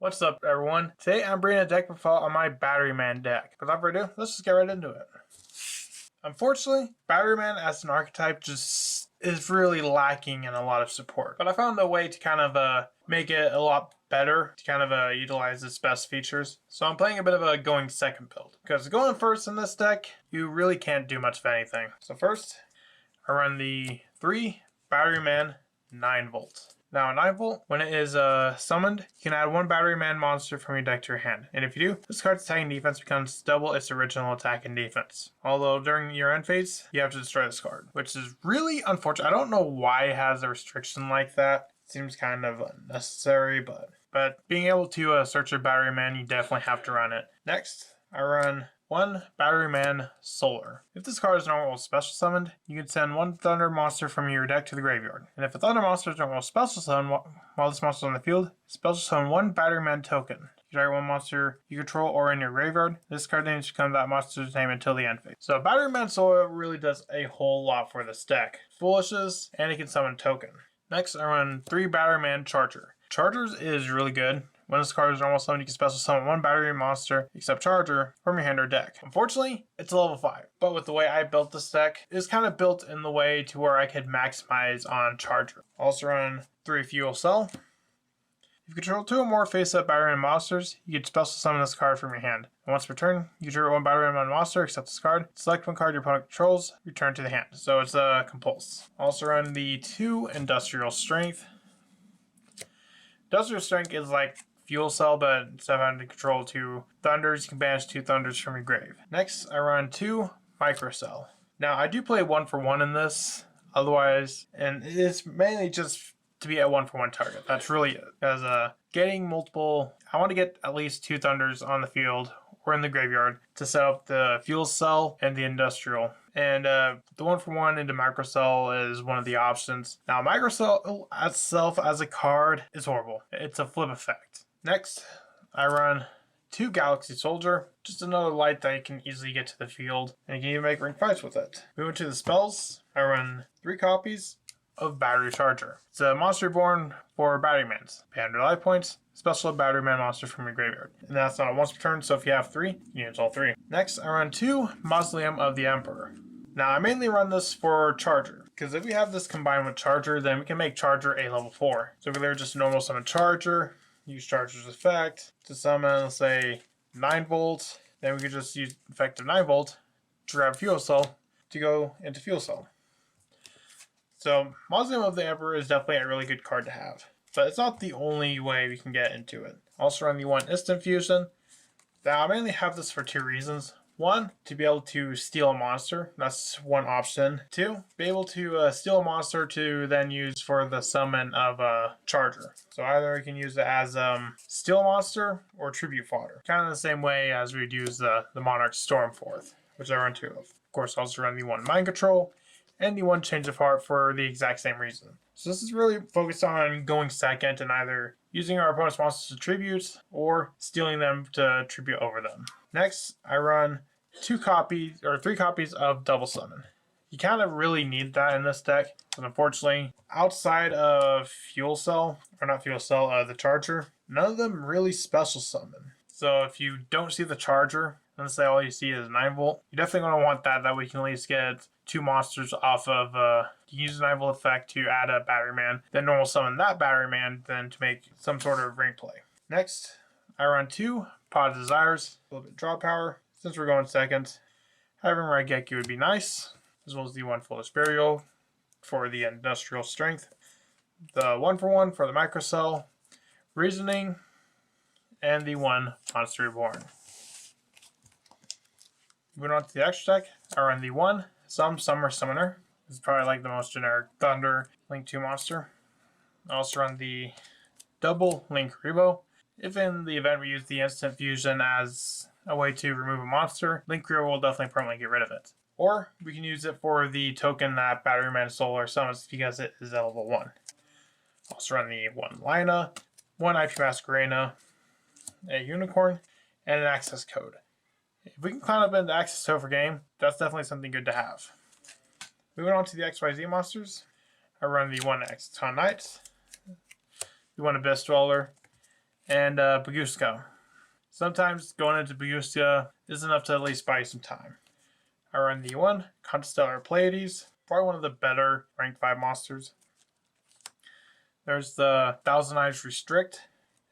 What's up, everyone? Today I'm bringing a deck profile on my Batteryman deck. Without further ado, let's just get right into it. Unfortunately, Batteryman as an archetype just is really lacking in a lot of support. But I found a way to kind of make it a lot better to kind of utilize its best features. So I'm playing a bit of a going second build. Because going first in this deck, you really can't do much of anything. So first, I run the 3 Batteryman 9 volts. Now, 9 volt, when it is summoned, you can add 1 Batteryman monster from your deck to your hand. And if you do, this card's attack and defense becomes double its original attack and defense. Although during your end phase, you have to destroy this card, which is really unfortunate. I don't know why it has a restriction like that. It seems kind of unnecessary, but being able to search your Batteryman, you definitely have to run it. Next, I run 1 Batteryman Solar. If this card is normal special summoned, you can send 1 Thunder monster from your deck to the graveyard. And if a Thunder monster is normal special summon while this monster is on the field, special summon 1 Batteryman token. You target 1 monster you control or in your graveyard. This card name should become that monster's name until the end phase. So Batteryman Solar really does a whole lot for this deck. Foolishes, and it can summon token. Next, I run 3 Batteryman Charger. Chargers is really good. When this card is normal summon, you can special summon 1 Battery monster, except Charger, from your hand or deck. Unfortunately, it's a level 5. But with the way I built this deck, it's kind of built in the way to where I could maximize on Charger. Also run 3 Fuel Cell. If you control 2 or more face-up Battery monsters, you can special summon this card from your hand. And once per turn, you control 1 Battery monster, except this card. Select 1 card your opponent controls, return to the hand. So it's a compulse. Also run the 2 Industrial Strength. Industrial Strength is like Fuel Cell, but instead of having to control 2 Thunders, you can banish 2 Thunders from your grave. Next, I run 2 Micro Cell. Now, I do play 1-for-1 in this, otherwise, and it's mainly just to be a 1-for-1 target. That's really it. Because getting multiple, I want to get at least 2 Thunders on the field or in the graveyard to set up the Fuel Cell and the Industrial. And the 1-for-1 into Micro Cell is one of the options. Now, Micro Cell itself as a card is horrible. It's a flip effect. Next, I run 2 Galaxy Soldier, just another light that you can easily get to the field, and you can even make ring fights with it. Moving to the spells, I run 3 copies of Battery Charger. It's a monster born for Batterymans. Pay 100 life points, special Batteryman monster from your graveyard. And that's not a once per turn, so if you have 3, you use all 3. Next, I run 2 Mausoleum of the Emperor. Now, I mainly run this for Charger, because if we have this combined with Charger, then we can make Charger a level 4. So if they're just a normal summon Charger, use Charger's effect to summon, let's say, 9 volts. Then we could just use effect of 9 volt to grab Fuel Cell to go into Fuel Cell. So Mausoleum of the Emperor is definitely a really good card to have, but it's not the only way we can get into it. Also run the 1 Instant Fusion. Now I mainly have this for 2 reasons. 1, to be able to steal a monster. That's one option. 2, be able to steal a monster to then use for the summon of a Charger. So either we can use it as steal monster or tribute fodder. Kind of the same way as we'd use the Monarch Stormforth, which I run 2 of. Of course, also run the 1 Mind Control and the 1 Change of Heart for the exact same reason. So this is really focused on going second and either using our opponent's monsters to tribute or stealing them to tribute over them. Next, I run 3 copies of Double Summon. You kind of really need that in this deck, but unfortunately, outside of Fuel Cell, or not Fuel Cell, the Charger, none of them really special summon. So if you don't see the Charger, and let's say all you see is 9 volt, you definitely going to want that. That way you can at least get 2 monsters off of, you can use the 9 volt effect to add a Batteryman, then normal summon that Batteryman, then to make some sort of ring play. Next, I run 2 Pod Desires, a little bit draw power. Since we're going second, having Raigeki would be nice, as well as the 1 Foolish Burial for the Industrial Strength, the 1-for-1 for the Micro Cell, Reasoning, and the 1 Monster Reborn. Moving on to the extra deck, I run the 1 Summer Summoner. This is probably like the most generic Thunder Link 2 monster. I also run the double Link Rebo. If in the event we use the Instant Fusion as a way to remove a monster, Link Rebo will definitely permanently get rid of it. Or we can use it for the token that Batteryman Solar summons because it is level 1. Also run the 1 Lina, 1 IP Masquerena, a Unicorn, and an access code. If we can climb up into access code for game, that's definitely something good to have. Moving on to the XYZ monsters, I run the 1 Exton Knight, the 1 Abyss Dweller, and Baguska. Sometimes going into Baguska is enough to at least buy some time. I run the 1, Constellar Pleiades, probably one of the better rank 5 monsters. There's the Thousand Eyes Restrict,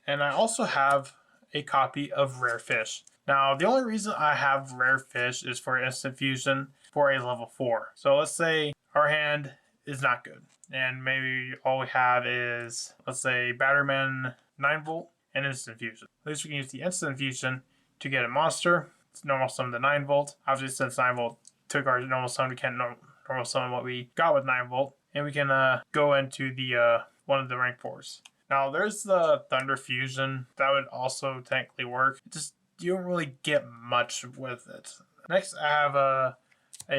and I also have a copy of Rare Fish. Now, the only reason I have Rare Fish is for instant fusion for a level 4. So let's say our hand is not good, and maybe all we have is, let's say, Batteryman 9-volt and instant fusion. At least we can use the instant fusion to get a monster. It's normal summon the 9-volt. Obviously, since 9-volt took our normal summon, we can't normal summon what we got with 9-volt, and we can go into the one of the rank 4s. Now, there's the Thunder Fusion. That would also technically work. Just, you don't really get much with it. Next, I have a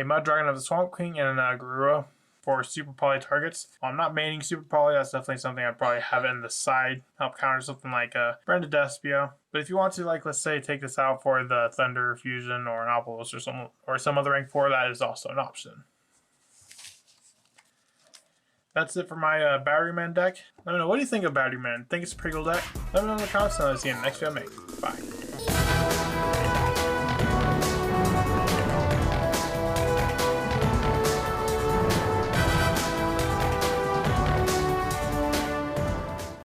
Mud Dragon of the Swamp King and a Garura for Super Poly targets. While I'm not maining Super Poly, that's definitely something I'd probably have in the side, help counter something like Brenda Despia. But if you want to, like, let's say, take this out for the Thunder Fusion or an Opolos or some other rank 4, that is also an option. That's it for my Batteryman deck. Let me know, what do you think of Batteryman? Think it's a pretty cool deck? Let me know in the comments and I'll see you in the next video I make. Bye.